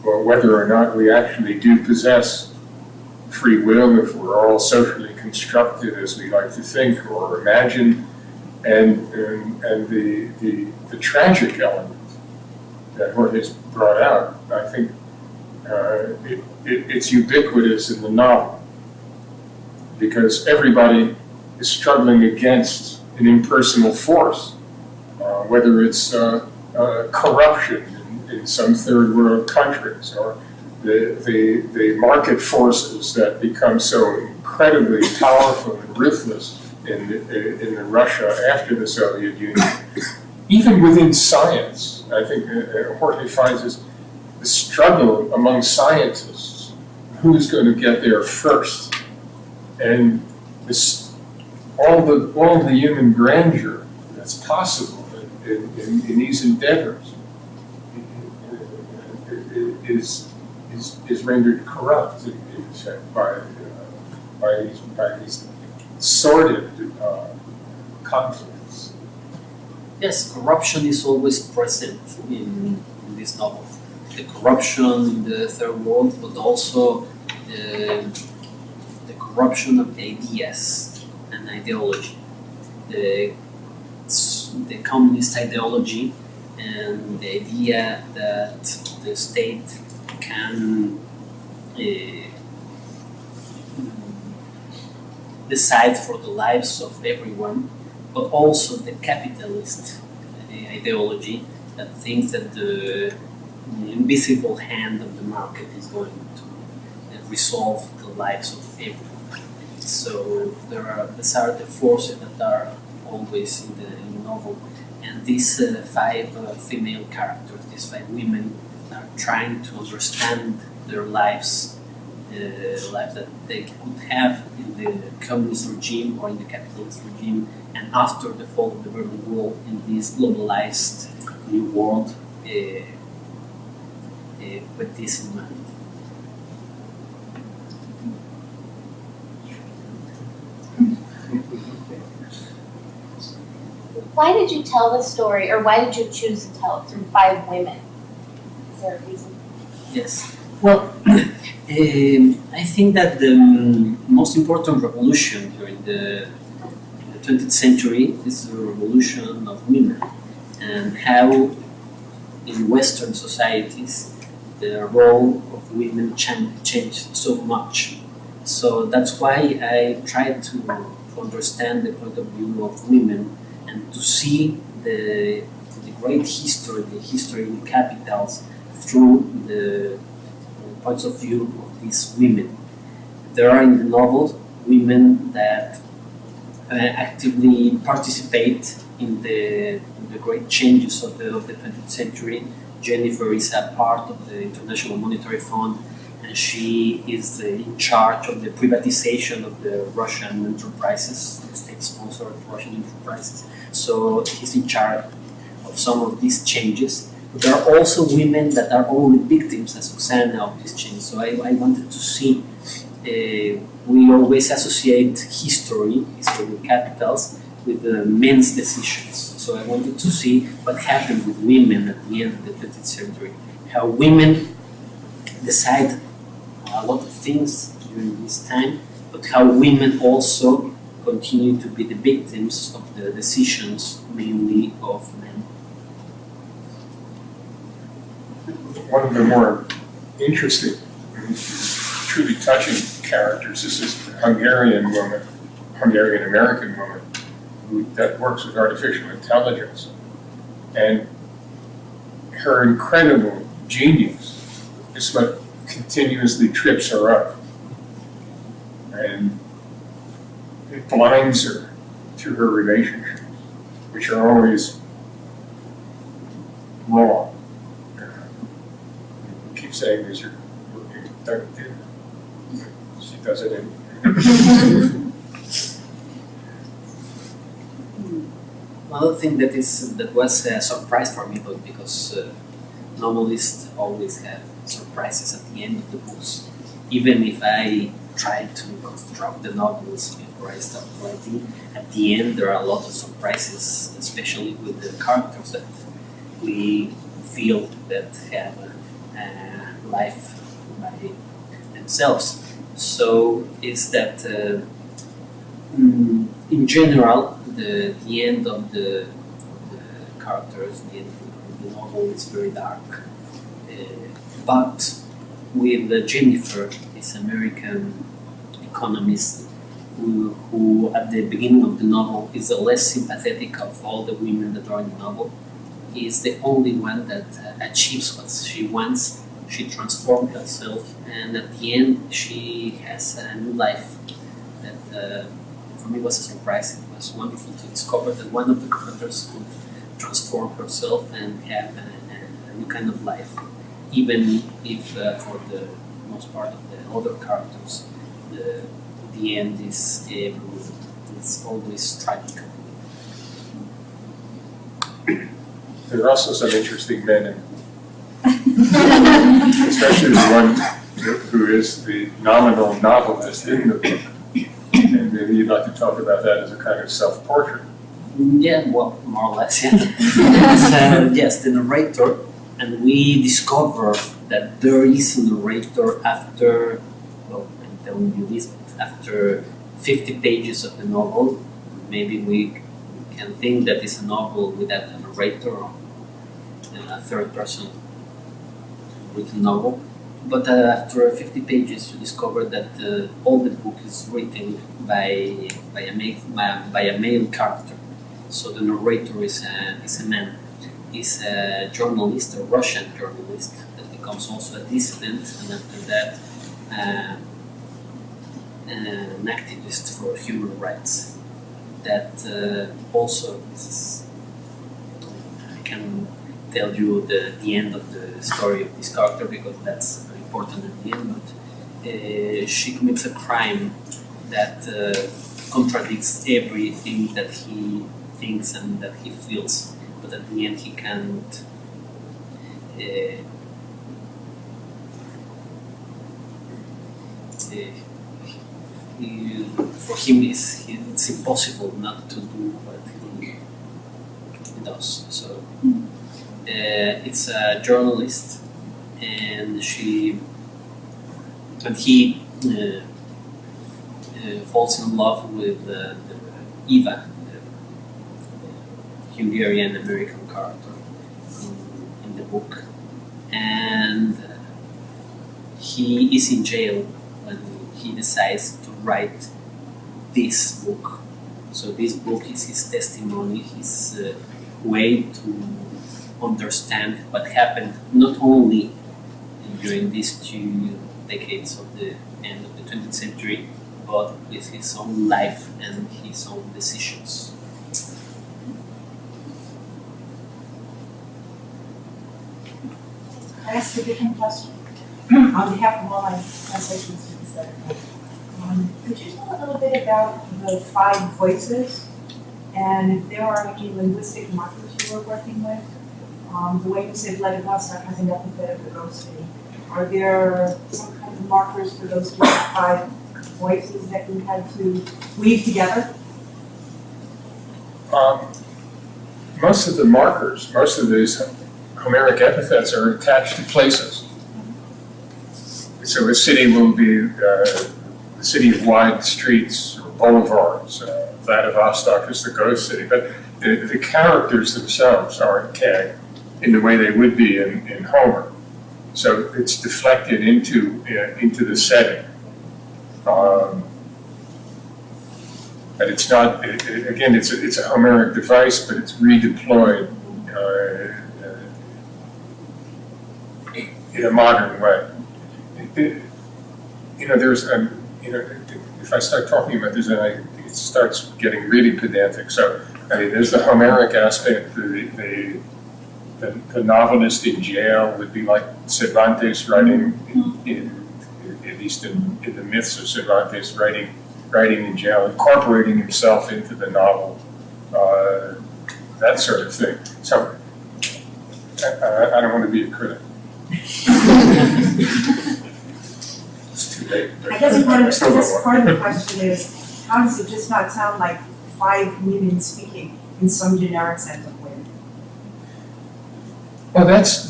well, whether or not we actually do possess free will, if we're all socially constructed as we like to think or imagine, and the tragic element that Jorge's brought out, I think it's ubiquitous in the novel, because everybody is struggling against an impersonal force, whether it's corruption in some third world countries, or the market forces that become so incredibly powerful and ruthless in Russia after the Soviet Union. Even within science, I think Jorge finds this the struggle among scientists, who's going to get there first, and this, all the human grandeur that's possible in these endeavors is rendered corrupt in effect by these sordid conflicts. Yes, corruption is always present in this novel. The corruption in the third world, but also the corruption of the ideas and ideology. The communist ideology and the idea that the state can decide for the lives of everyone, but also the capitalist ideology that thinks that the invisible hand of the market is going to resolve the lives of everyone. So these are the forces that are always in the novel, and these five female characters, these five women, are trying to understand their lives, the life that they could have in the communist regime or in the capitalist regime, and after the fall of the Berlin Wall in this globalized new world, with this in mind. Why did you tell this story, or why did you choose to tell it through five women? Is there a reason? Yes. Well, I think that the most important revolution during the 20th century is the revolution of women, and how in Western societies the role of women changed so much. So that's why I tried to understand the point of view of women and to see the great history, the history in the capitals through the points of view of these women. There are in the novel women that actively participate in the great changes of the 20th century. Jennifer is a part of the International Monetary Fund, and she is in charge of the privatization of the Russian enterprises, the state-sponsored Russian enterprises. So she's in charge of some of these changes. But there are also women that are only victims, as Susanna, of these changes. So I wanted to see, we always associate history with capitals, with men's decisions. So I wanted to see what happened with women at the end of the 20th century, how women decide a lot of things during this time, but how women also continue to be the victims of the decisions, mainly of men. One of the more interesting, truly touching characters is this Hungarian woman, Hungarian-American woman, that works with artificial intelligence. And her incredible genius is what continuously trips her up. And it blinds her to her relationships, which are always wrong. You keep saying this, you're productive. She does it in. Another thing that was a surprise for me, but because novelists always have surprises at the end of the books, even if I try to construct the novels before I start writing, at the end there are a lot of surprises, especially with the characters that we feel that have life by themselves. So is that in general the end of the characters, the end of the novel is very dark. But with Jennifer, this American economist who at the beginning of the novel is the less sympathetic of all the women that are in the novel, is the only one that achieves what she wants. She transforms herself, and at the end she has a new life. That for me was a surprise. It was wonderful to discover that one of the characters could transform herself and have a new kind of life, even if for the most part of the other characters, the end is always tragic. There are also some interesting men in especially the one who is the nominal novelist in the book. And maybe you'd like to talk about that as a kind of self-portrait. Yeah, well, more or less, yeah. Yes, the narrator, and we discover that there is a narrator after, well, I'm telling you this, but after 50 pages of the novel. Maybe we can think that it's a novel without a narrator or a third person written novel. But after 50 pages, you discover that all the book is written by a male character. So the narrator is a man. He's a journalist, a Russian journalist that becomes also a dissident, and after that, an activist for human rights. That also is, I can tell you the end of the story of this character because that's very important at the end. But she commits a crime that contradicts everything that he thinks and that he feels, but at the end he can't. For him, it's impossible not to do what he does. So it's a journalist, and he falls in love with Eva, the Hungarian American character in the book, and he is in jail when he decides to write this book. So this book is his testimony, his way to understand what happened not only during these 2 decades of the end of the 20th century, but with his own life and his own decisions. I ask a different question. On behalf of all my translation students that are here, could you tell a little bit about the 5 voices and if there are any linguistic markers you were working with? The way you said Vladivostok has an epithet of the ghost city. Are there some kind of markers for those 5 voices that you had to weave together? Most of the markers, most of these Homeric epithets are attached to places. So a city will be the city of wide streets or boulevards. Vladivostok is the ghost city, but the characters themselves aren't tagged in the way they would be in Homer. So it's deflected into the setting. And it's not, again, it's a Homeric device, but it's redeployed in a modern way. There's, if I start talking about this, it starts getting really pedantic. So, there's the Homeric aspect. The novelist in jail would be like Cervantes writing, at least in the myths of Cervantes, writing in jail, incorporating himself into the novel, that sort of thing. So, I don't want to be a critic. It's too late. I guess part of the question is, how does it just not sound like 5 women speaking in some generic sense of women? Well, that's